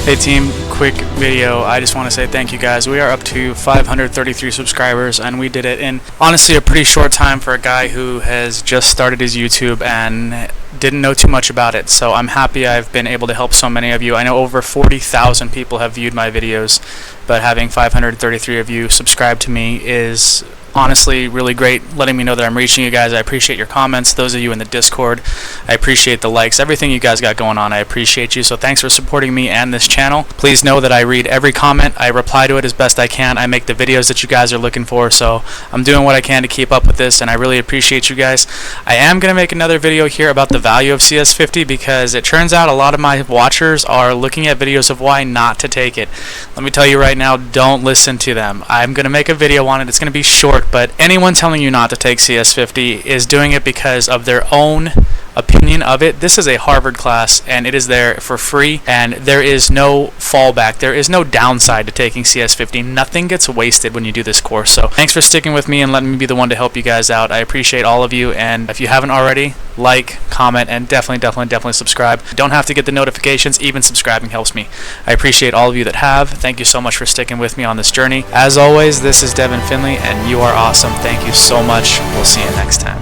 Hey team, quick video. I just want to say thank you guys. We are up to 533 subscribers and we did it in honestly a pretty short time for a guy who has just started his YouTube and didn't know too much about it. So I'm happy I've been able to help so many of you. I know over 40,000 people have viewed my videos, but having 533 of you subscribe to me is honestly really great, letting me know that I'm reaching you guys. I appreciate your comments, those of you in the Discord. I appreciate the likes, everything you guys got going on. I appreciate you, so thanks for supporting me and this channel. Please know that I read every comment, I reply to it as best I can. I make the videos that you guys are looking for, so I'm doing what I can to keep up with this, and I really appreciate you guys. I am going to make another video here about the value of CS50 because it turns out a lot of my watchers are looking at videos of why not to take it. Let me tell you right now, don't listen to them. I'm going to make a video on it. It's going to be short, but anyone telling you not to take CS50 is doing it because of their own opinion of it. This is a Harvard class and it is there for free, and there is no fallback. There is no downside to taking CS50. Nothing gets wasted when you do this course. So thanks for sticking with me and letting me be the one to help you guys out. I appreciate all of you, and if you haven't already, like, comment, and definitely subscribe. Don't have to get the notifications, even subscribing helps me. I appreciate all of you that have. Thank you so much for sticking with me on this journey. As always, this is Devin Finley and you are awesome. Thank you so much. We'll see you next time.